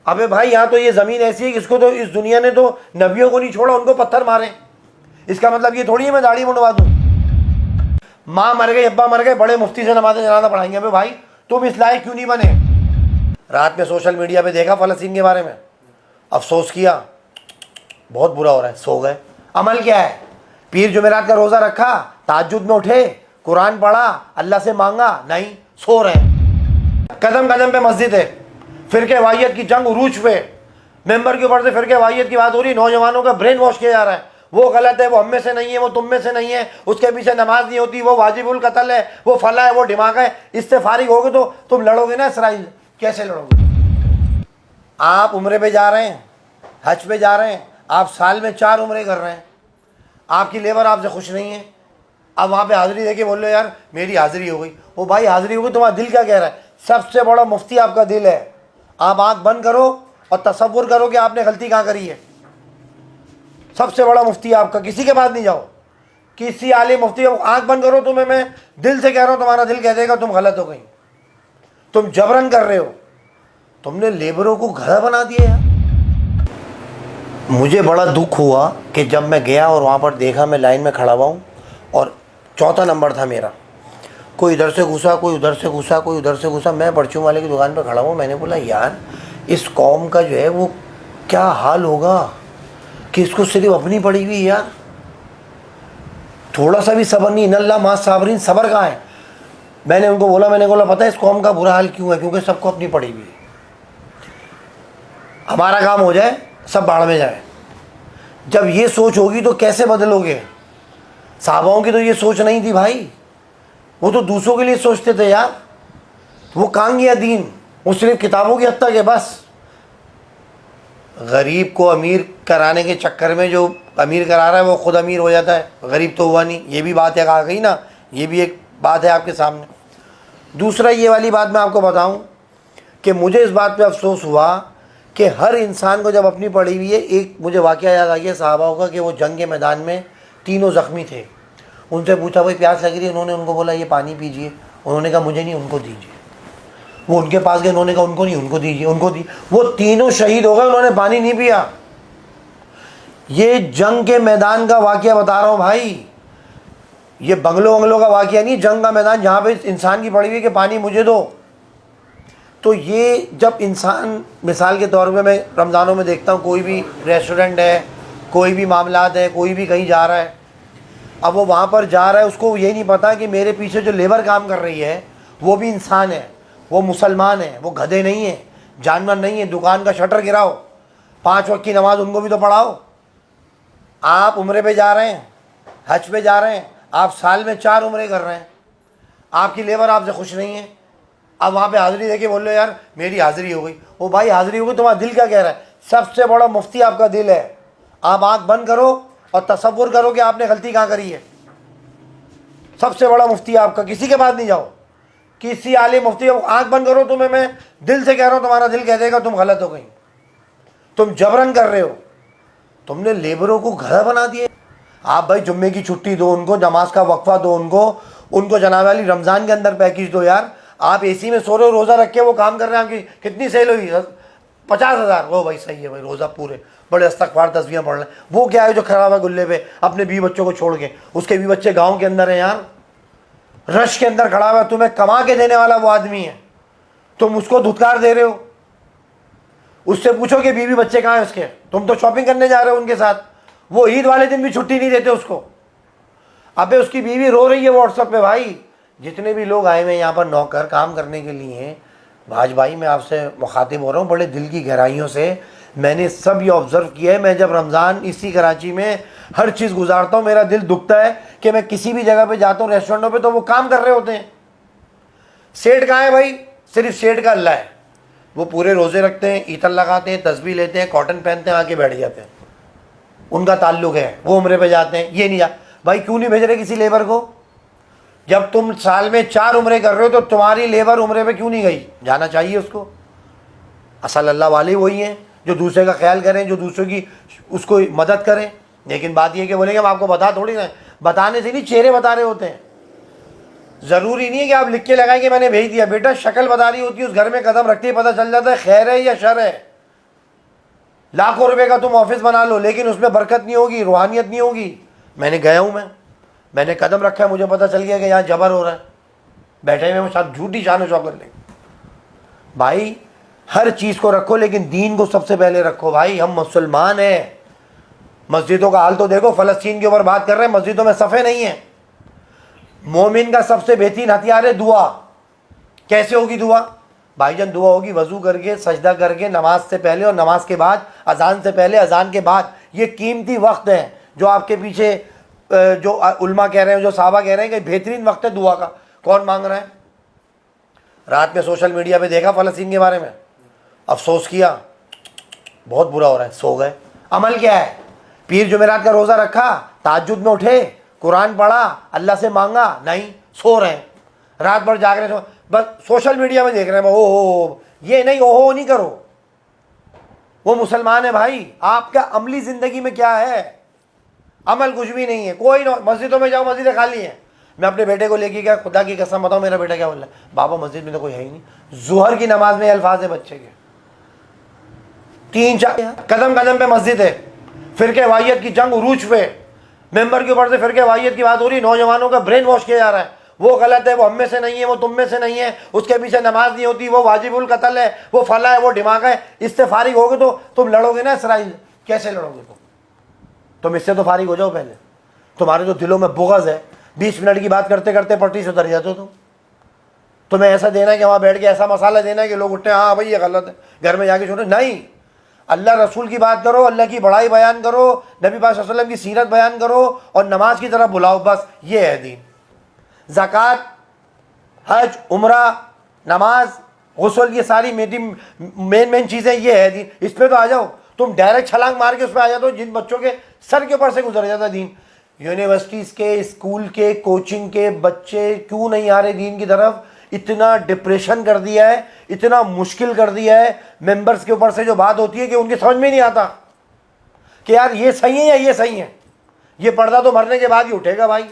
ابے بھائی یہاں تو یہ زمین ایسی ہے کہ اس کو تو اس دنیا نے تو نبیوں کو نہیں چھوڑا، ان کو پتھر مارے. اس کا مطلب یہ تھوڑی ہے میں داڑھی منڈوا دوں. ماں مر گئی، ابا مر گئے، بڑے مفتی سے نماز جنازہ پڑھائیں گے. ابے بھائی تم اس لائق کیوں نہیں بنے؟ رات میں سوشل میڈیا پہ دیکھا فلسطین کے بارے میں، افسوس کیا، بہت برا ہو رہا ہے. سو گئے. عمل کیا ہے؟ پیر جمعرات کا روزہ رکھا، تہجد میں اٹھے، قرآن پڑھا، اللہ سے مانگا؟ نہیں، سو رہے ہیں. قدم قدم پہ مسجد ہے. فرقہ واحیت کی جنگ عروج پہ، ممبر کے اوپر سے فرقہ واحیت کی بات ہو رہی، نوجوانوں کا برین واش کیا جا رہا ہے. وہ غلط ہے، وہ ہم میں سے نہیں ہے، وہ تم میں سے نہیں ہے، اس کے پیچھے نماز نہیں ہوتی، وہ واجب القتل ہے، وہ فلاں ہے، وہ ڈھماک ہے. اس سے فارغ ہوگے تو تم لڑو گے نا اسرائیل. کیسے لڑو گے؟ آپ عمرے پہ جا رہے ہیں، حج پہ جا رہے ہیں، آپ سال میں 4 عمرے کر رہے ہیں، آپ کی لیبر آپ سے خوش نہیں ہے. اب وہاں پہ حاضری دے کے بول لو یار میری حاضری ہو گئی. وہ بھائی حاضری ہو گئی، تمہارا دل کیا کہہ رہا ہے؟ سب سے بڑا مفتی آپ کا دل ہے. آپ آنکھ بند کرو اور تصور کرو کہ آپ نے غلطی کہاں کری ہے. سب سے بڑا مفتی آپ کا. کسی کے پاس نہیں جاؤ، کسی عالم مفتی. آنکھ بند کرو، تمہیں میں دل سے کہہ رہا ہوں، تمہارا دل کہہ دے گا تم غلط ہو گئی. تم جبرن کر رہے ہو. تم نے لیبروں کو گھر بنا دیا یار. مجھے بڑا دکھ ہوا کہ جب میں گیا اور وہاں پر دیکھا، میں لائن میں کھڑا ہوا ہوں اور 4تھا نمبر تھا میرا. کوئی ادھر سے گھسا، کوئی ادھر سے گھسا، کوئی ادھر سے گھسا. میں پرچوں والے کی دکان پہ کھڑا ہوں. میں نے بولا یار اس قوم کا جو ہے وہ کیا حال ہوگا کہ اس کو صرف اپنی پڑی ہوئی یار. تھوڑا سا بھی صبر نہیں. ان اللہ مع الصابرین. صبر کہاں ہے؟ میں نے ان کو بولا پتہ ہے اس قوم کا برا حال کیوں ہے؟ کیونکہ سب کو اپنی پڑی ہوئی ہے. ہمارا کام ہو جائے سب باڑ میں جائے. جب یہ سوچ ہوگی تو کیسے بدلو گے؟ صحاباؤں کی تو یہ سوچ نہیں تھی بھائی. وہ تو دوسروں کے لیے سوچتے تھے یار. وہ کہاں گیا دین؟ وہ صرف کتابوں کی حد تک ہے بس. غریب کو امیر کرانے کے چکر میں جو امیر کرا رہا ہے وہ خود امیر ہو جاتا ہے، غریب تو ہوا نہیں. یہ بھی بات ہے آ گئی نا، یہ بھی ایک بات ہے آپ کے سامنے. دوسرا یہ والی بات میں آپ کو بتاؤں کہ مجھے اس بات پہ افسوس ہوا کہ ہر انسان کو جب اپنی پڑی ہوئی ہے. ایک مجھے واقعہ یاد آ گیا صحابہ کا کہ وہ جنگ کے میدان میں تینوں زخمی تھے. ان سے پوچھا بھائی پیاس لگ رہی ہے؟ انہوں نے ان کو بولا یہ پانی پیجئے. انہوں نے کہا مجھے نہیں، ان کو دیجئے. وہ ان کے پاس گئے، انہوں نے کہا ان کو نہیں، ان کو دیجئے، ان کو دی. وہ تینوں شہید ہو گئے، انہوں نے پانی نہیں پیا. یہ جنگ کے میدان کا واقعہ بتا رہا ہوں بھائی. یہ بنگلوں کا واقعہ نہیں، جنگ کا میدان جہاں پہ انسان کی پڑی ہوئی کہ پانی مجھے دو. تو یہ جب انسان، مثال کے طور پہ میں رمضانوں میں دیکھتا ہوں کوئی بھی ریسٹورنٹ ہے، کوئی بھی معاملات ہے، کوئی بھی کہیں جا رہا ہے. اب وہ وہاں پر جا رہا ہے، اس کو یہ نہیں پتا کہ میرے پیچھے جو لیبر کام کر رہی ہے وہ بھی انسان ہے، وہ مسلمان ہے، وہ گدھے نہیں ہیں، جانور نہیں ہیں. دکان کا شٹر گراؤ، 5 وقت کی نماز ان کو بھی تو پڑھاؤ. آپ عمرے پہ جا رہے ہیں، حج پہ جا رہے ہیں، آپ سال میں 4 عمرے کر رہے ہیں، آپ کی لیبر آپ سے خوش نہیں ہے. اب وہاں پہ حاضری دے کے بول لو یار میری حاضری ہو گئی. وہ بھائی حاضری ہو گئی، تمہارا دل کیا کہہ رہا ہے؟ سب سے بڑا مفتی آپ کا دل ہے. آپ آنکھ بند کرو اور تصور کرو کہ آپ نے غلطی کہاں کری ہے. سب سے بڑا مفتی آپ کا. کسی کے پاس نہیں جاؤ، کسی عالم مفتی. آنکھ بند کرو، تمہیں میں دل سے کہہ رہا ہوں، تمہارا دل کہہ دے گا تم غلط ہو گئی. تم جبرن کر رہے ہو. تم نے لیبروں کو گھر بنا دیے. آپ بھائی جمعے کی چھٹی دو ان کو، نماز کا وقفہ دو ان کو جناب علی رمضان کے اندر پیکیج دو یار. آپ اے سی میں سو رہے ہو، روزہ رکھ کے وہ کام کر رہے ہیں. آپ کی کتنی سیل ہوئی؟ 50,000. وہ بھائی صحیح ہے بھائی، روزہ پورے بڑے استغفار تسبیحاں پڑھ رہے ہیں. وہ کیا ہے جو کھڑا ہوا گلے پہ اپنے بیوی بچوں کو چھوڑ کے؟ اس کے بیوی بچے گاؤں کے اندر ہیں یار، رش کے اندر کھڑا ہوا. تمہیں کما کے دینے والا وہ آدمی ہے، تم اس کو دھتکار دے رہے ہو. اس سے پوچھو کہ بیوی بچے کہاں ہیں اس کے. تم تو شاپنگ کرنے جا رہے ہو ان کے ساتھ. وہ عید والے دن بھی چھٹی نہیں دیتے اس کو. ابے اس کی بیوی رو رہی ہے واٹس ایپ پہ. بھائی جتنے بھی لوگ آئے ہوئے یہاں پر نوکر کام کرنے کے لیے ہیں، بھاج بھائی میں آپ سے مخاطب ہو رہا ہوں بڑے دل کی گہرائیوں سے. میں نے سب یہ آبزرو کیا ہے. میں جب رمضان اسی کراچی میں ہر چیز گزارتا ہوں، میرا دل دکھتا ہے کہ میں کسی بھی جگہ پہ جاتا ہوں ریسٹورینٹوں پہ تو وہ کام کر رہے ہوتے ہیں. سیٹ کہاں ہے بھائی؟ صرف سیٹ کا اللہ ہے. وہ پورے روزے رکھتے ہیں، عطر لگاتے ہیں، تسبیح لیتے ہیں، کاٹن پہنتے ہیں، آ کے بیٹھ جاتے ہیں. ان کا تعلق ہے. وہ عمرے پہ جاتے ہیں، یہ نہیں جا. بھائی کیوں نہیں بھیج رہے کسی لیبر کو؟ جب تم سال میں 4 عمرے کر رہے ہو تو تمہاری لیبر عمرے پہ کیوں نہیں گئی؟ جانا چاہیے اس کو. اصل اللہ والے وہی ہیں جو دوسرے کا خیال کریں، جو دوسروں کی اس کو مدد کریں. لیکن بات یہ کہ بولیں گے ہم آپ کو بتا تھوڑی نہ، بتانے سے نہیں چہرے بتا رہے ہوتے ہیں. ضروری نہیں ہے کہ آپ لکھ کے لگائیں کہ میں نے بھیج دیا. بیٹا شکل بتا رہی ہوتی ہے، اس گھر میں قدم رکھتے ہی پتہ چل جاتا ہے خیر ہے یا شر ہے. لاکھوں روپے کا تم آفس بنا لو لیکن اس میں برکت نہیں ہوگی, روحانیت نہیں ہوگی. میں نے گیا ہوں, میں نے قدم رکھا ہے, مجھے پتہ چل گیا کہ یہاں جبر ہو رہا ہے, بیٹھے ہوئے ساتھ جھوٹی شان و شوکت لیں. بھائی ہر چیز کو رکھو لیکن دین کو سب سے پہلے رکھو. بھائی ہم مسلمان ہیں. مسجدوں کا حال تو دیکھو, فلسطین کے اوپر بات کر رہے ہیں, مسجدوں میں صفیں نہیں ہیں. مومن کا سب سے بہترین ہتھیار ہے دعا. کیسے ہوگی دعا؟ بھائی جان دعا ہوگی وضو کر کے, سجدہ کر کے, نماز سے پہلے اور نماز کے بعد, اذان سے پہلے, اذان کے بعد. یہ قیمتی وقت ہے جو آپ کے پیچھے جو علماء کہہ رہے ہیں, جو صحابہ کہہ رہے ہیں کہ بہترین وقت ہے دعا کا. کون مانگ رہا ہے؟ رات میں سوشل میڈیا پہ دیکھا فلسطین کے بارے میں, افسوس کیا, بہت برا ہو رہا ہے. سو گئے. عمل کیا ہے؟ پیر جمعرات کا روزہ رکھا, تہجد میں اٹھے, قرآن پڑھا, اللہ سے مانگا؟ نہیں, سو رہے ہیں. رات بھر جاگ رہے ہیں, بس سوشل میڈیا میں دیکھ رہے ہیں. اوہ یہ نہیں, اوہو نہیں کرو. وہ مسلمان ہے بھائی. آپ کا عملی زندگی میں کیا ہے؟ عمل کچھ بھی نہیں ہے. کوئی نہ, مسجدوں میں جاؤ مسجدیں خالی ہیں. میں اپنے بیٹے کو لے کے گیا, خدا کی قسم بتاؤ میرا بیٹا کیا بول رہا ہے, بابا مسجد میں تو کوئی ہے ہی نہیں. ظہر کی نماز میں الفاظ ہے بچے کے, 3-4 قدم قدم پہ مسجد ہے. فرقے واحیت کی جنگ عروج پہ, ممبر کے اوپر سے فرقے واحیت کی بات ہو رہی. نوجوانوں کا برین واش کیا جا رہا ہے. وہ غلط ہے, وہ ہم میں سے نہیں ہے, وہ تم میں سے نہیں ہے, اس کے پیچھے نماز نہیں ہوتی, وہ واجب القتل ہے, وہ فلاں ہے, وہ دماغ ہے. اس سے فارغ ہوگے تو تم لڑو گے نا اسرائیل. کیسے لڑو گے تم اس سے تو فارغ ہو جاؤ پہلے. تمہارے جو دلوں میں بغض ہے, 20 منٹ کی بات کرتے کرتے پٹری سے اتر جاتے ہو. تمہیں ایسا دینا ہے کہ وہاں بیٹھ کے ایسا مسئلہ دینا ہے کہ لوگ اٹھتے ہیں, ہاں بھائی یہ غلط ہے, گھر میں جا کے چھوڑو. نہیں, اللہ رسول کی بات کرو, اللہ کی بڑائی بیان کرو, نبی پاک صلی اللہ علیہ وسلم کی سیرت بیان کرو اور نماز کی طرف بلاؤ. بس یہ ہے دین. زکوٰۃ, حج, عمرہ, نماز, غسل, یہ ساری مین چیزیں یہ ہے دین. اس پہ تو آ جاؤ. تم ڈائریکٹ چھلانگ مار کے اس پہ آ جاتے ہو جن بچوں کے سر کے اوپر سے گزر جاتا ہے دین. یونیورسٹیز کے, اسکول کے, کوچنگ کے بچے کیوں نہیں آ رہے دین کی طرف؟ اتنا ڈپریشن کر دیا ہے, اتنا مشکل کر دیا ہے. ممبرس کے اوپر سے جو بات ہوتی ہے کہ ان کی سمجھ میں نہیں آتا کہ یار یہ صحیح ہے یا یہ صحیح ہے. یہ پردہ تو مرنے کے بعد ہی اٹھے گا بھائی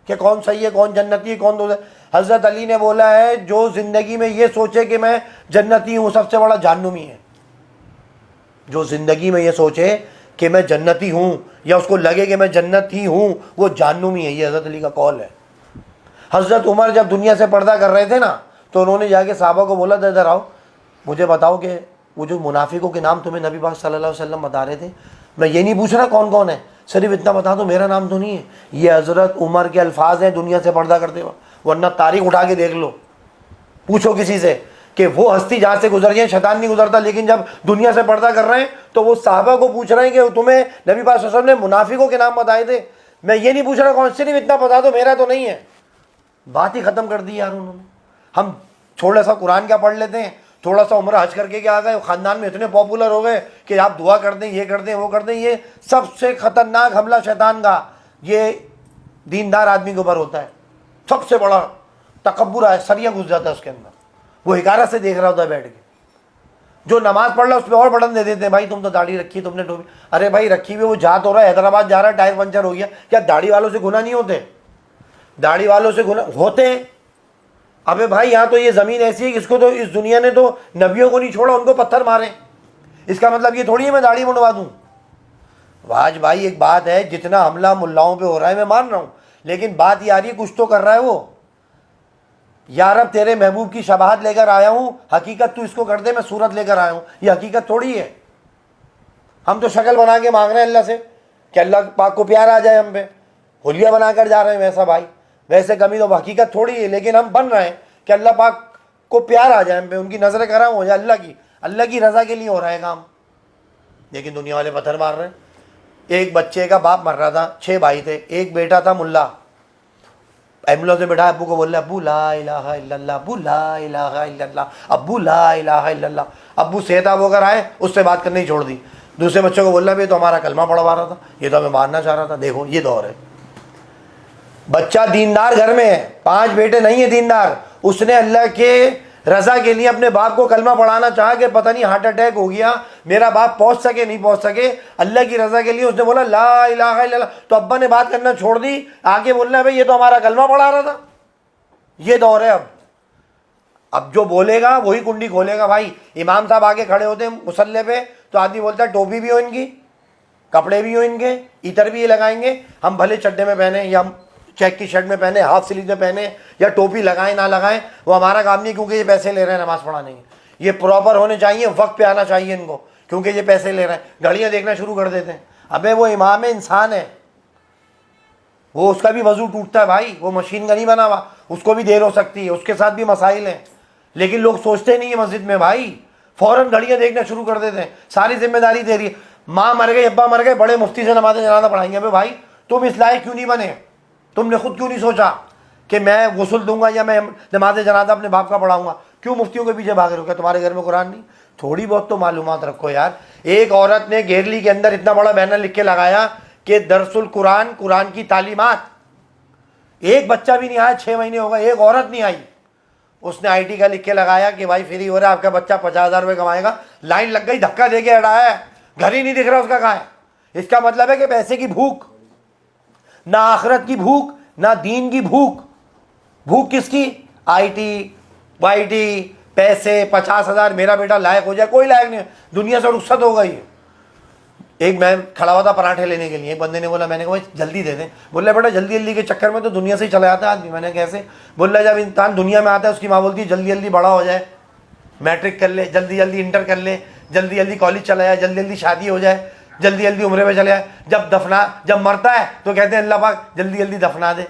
کہ کون صحیح ہے, کون جنتی ہے, کون دوزخ. حضرت علی نے بولا ہے جو زندگی میں یہ سوچے کہ میں جنتی ہوں سب سے بڑا جہنمی ہے. جو زندگی میں یہ سوچے کہ میں جنتی ہوں یا اس کو لگے کہ میں جنتی ہوں, وہ جہنمی ہے. یہ حضرت علی کا قول ہے. حضرت عمر جب دنیا سے پردہ کر رہے تھے نا, تو انہوں نے جا کے صحابہ کو بولا, ادھر آؤ, مجھے بتاؤ کہ وہ جو منافقوں کے نام تمہیں نبی پاک صلی اللہ علیہ وسلم بتا رہے تھے, میں یہ نہیں پوچھ رہا کون کون ہے, صرف اتنا بتا دو میرا نام تو نہیں ہے. یہ حضرت عمر کے الفاظ ہیں دنیا سے پردہ کرتے ہوئے. ورنہ تاریخ اٹھا کے دیکھ لو, پوچھو کسی سے کہ وہ ہستی جہاں سے گزر گئے, شیطان نہیں گزرتا, لیکن جب دنیا سے پردہ کر رہے ہیں تو وہ صحابہ کو پوچھ رہے ہیں کہ تمہیں نبی پاک صلی اللہ علیہ وسلم نے منافقوں کے نام بتائے تھے. میں یہ نہیں پوچھ رہا کون, صرف اتنا بتا دو میرا تو نہیں ہے. بات ہی ختم کر دی یار انہوں نے. ہم تھوڑا سا قرآن کیا پڑھ لیتے ہیں, تھوڑا سا عمرہ حج کر کے کیا آ گئے, خاندان میں اتنے پاپولر ہو گئے کہ آپ دعا کر دیں, یہ کر دیں, وہ کر دیں. یہ سب سے خطرناک حملہ شیطان کا یہ دیندار آدمی کے اوپر ہوتا ہے. سب سے بڑا تکبر ہے, سریاں گھس جاتا ہے اس کے اندر. وہ حکارت سے دیکھ رہا ہوتا ہے بیٹھ کے. جو نماز پڑھ رہا ہے اس پہ اور بٹن دے دیتے ہیں, بھائی تم تو داڑھی رکھی, تم نے ٹوپی. ارے بھائی رکھی ہوئی, وہ جات ہو رہا ہے, حیدرآباد جا رہا ہے, ٹائر پنچر ہو گیا, کیا داڑھی والوں سے گناہ نہیں ہوتے؟ داڑھی والوں سے گناہ ہوتے ہیں. ابے بھائی یہاں تو یہ زمین ایسی ہے کہ اس کو تو اس دنیا نے تو نبیوں کو نہیں چھوڑا, ان کو پتھر مارے. اس کا مطلب یہ تھوڑی ہے میں داڑھی منڈوا دوں. واج بھائی ایک بات ہے, جتنا حملہ ملاؤں پہ ہو رہا ہے میں مان رہا ہوں, لیکن بات یہ آ رہی ہے کچھ تو کر رہا ہے وہ. یا رب تیرے محبوب کی شباہت لے کر آیا ہوں, حقیقت تو اس کو کر دے, میں صورت لے کر آیا ہوں. یہ حقیقت تھوڑی ہے. ہم تو شکل بنا کے مانگ رہے ہیں اللہ سے کہ اللہ پاک کو پیار آ جائے ہم پہ, حلیہ بنا کر جا رہے ہیں ویسا. بھائی ویسے کمی تو حقیقت تھوڑی ہے, لیکن ہم بن رہے ہیں کہ اللہ پاک کو پیار آ جائے ہم پہ, ان کی نظر کرم ہو جائے, اللہ کی رضا کے لیے ہو رہا ہے کام. لیکن دنیا والے پتھر مار رہے ہیں. ایک بچے کا باپ مر رہا تھا, 6 بھائی تھے, ایک بیٹا تھا ملا, ایمبولینس میں بیٹھا, ابو کو بول رہا ہے ابو لا الہ الا اللہ, ابو لا الہ الا اللہ, ابو لا الہ الا اللہ. ابو صحت ہو کر آئے, اس سے بات کرنے ہی چھوڑ دی. دوسرے بچوں کو بول رہا ہے تو ہمارا کلمہ پڑھوا رہا تھا, یہ تو ہمیں مارنا چاہ رہا تھا. دیکھو یہ دور ہے. بچہ دیندار گھر میں ہے, 5 بیٹے نہیں ہیں دیندار, اس نے اللہ کے رضا کے لیے اپنے باپ کو کلمہ پڑھانا چاہا کہ پتہ نہیں ہارٹ اٹیک ہو گیا, میرا باپ پہنچ سکے نہیں پہنچ سکے, اللہ کی رضا کے لیے اس نے بولا لا الہ الا اللہ. تو ابا نے بات کرنا چھوڑ دی, آگے بولنا ہے بھائی یہ تو ہمارا کلمہ پڑھا رہا تھا. یہ دور ہے اب جو بولے گا وہی کنڈی کھولے گا. بھائی امام صاحب آگے کھڑے ہوتے ہیں مصلی پہ, تو آدمی بولتا ہے ٹوپی بھی ہو ان کی, کپڑے بھی ہو ان کے, عطر بھی یہ لگائیں گے, ہم بھلے چڈے میں پہنے یا ہم چیک کی شرٹ میں پہنے, ہاف سلیو میں پہنے, یا ٹوپی لگائیں نہ لگائیں, وہ ہمارا کام نہیں, کیونکہ یہ پیسے لے رہے ہیں نماز پڑھانے کے. یہ پراپر ہونے چاہیے, وقت پہ آنا چاہیے ان کو, کیونکہ یہ پیسے لے رہے ہیں. گھڑیاں دیکھنا شروع کر دیتے ہیں. ابے وہ امام ہے, انسان ہے, وہ اس کا بھی وضو ٹوٹتا ہے بھائی, وہ مشین کا نہیں بنا ہوا, اس کو بھی دیر ہو سکتی ہے, اس کے ساتھ بھی مسائل ہیں. لیکن لوگ سوچتے نہیں ہیں مسجد میں بھائی, فوراً گھڑیاں دیکھنا شروع کر دیتے ہیں. ساری ذمہ داری دے رہی ہے, ماں مر گئی, ابا مر گئے, بڑے مفتی سے نماز جنازہ پڑھائیں گے. ابے بھائی تم اس لائق کیوں نہیں بنے؟ تم نے خود کیوں نہیں سوچا کہ میں غسل دوں گا یا میں نماز جنازہ اپنے باپ کا پڑھاؤں گا؟ کیوں مفتیوں کے پیچھے بھاگ رہے ہو؟ کیا تمہارے گھر میں قرآن نہیں؟ تھوڑی بہت تو معلومات رکھو یار. ایک عورت نے گیرلی کے اندر اتنا بڑا بینر لکھ کے لگایا کہ درس القرآن, قرآن کی تعلیمات. ایک بچہ بھی نہیں آیا, 6 مہینے ہو گئے, ایک عورت نہیں آئی. اس نے آئی ٹی کا لکھ کے لگایا کہ بھائی فری ہو رہا ہے, آپ کا بچہ 50,000 روپے کمائے گا. لائن لگ گئی, دھکا دے کے ہٹایا ہے, گھر ہی نہیں دکھ رہا اس کا کہاں ہے. اس کا مطلب ہے کہ پیسے کی بھوک, نہ آخرت کی بھوک, نہ دین کی بھوک. بھوک کس کی؟ آئی ٹی, وائی ٹی, پیسے, 50,000 میرا بیٹا لائق ہو جائے. کوئی لائق نہیں ہے, دنیا سے رخصت ہو گئی. ایک میں کھڑا ہوا تھا پراٹھے لینے کے لیے, ایک بندے نے بولا, میں نے کہا بھائی جلدی دے دیں. بول بیٹا جلدی جلدی کے چکر میں تو دنیا سے ہی چلا جاتا ہے آدمی. میں نے کیسے؟ بول رہا جب انسان دنیا میں آتا ہے اس کی ماں بولتی ہے جلدی جلدی بڑا ہو جائے, میٹرک کر لے, جلدی جلدی انٹر کر لے, جلدی جلدی کالج چلا جائے, جلدی جلدی شادی ہو جائے, جلدی جلدی عمرے پہ چلے جائے. جب مرتا ہے تو کہتے ہیں اللہ پاک جلدی جلدی دفنا دے.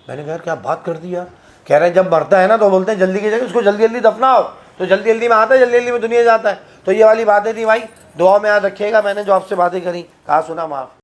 میں نے کہا کیا بات کر دی یار. کہہ رہے ہیں جب مرتا ہے نا تو بولتے ہیں جلدی کی جگہ اس کو جلدی جلدی دفناؤ, تو جلدی جلدی میں آتا ہے, جلدی جلدی میں دنیا جاتا ہے. تو یہ والی باتیں تھی بھائی, دعا میں یاد رکھیے گا. میں نے جو آپ سے باتیں کری, کہا سنا معاف.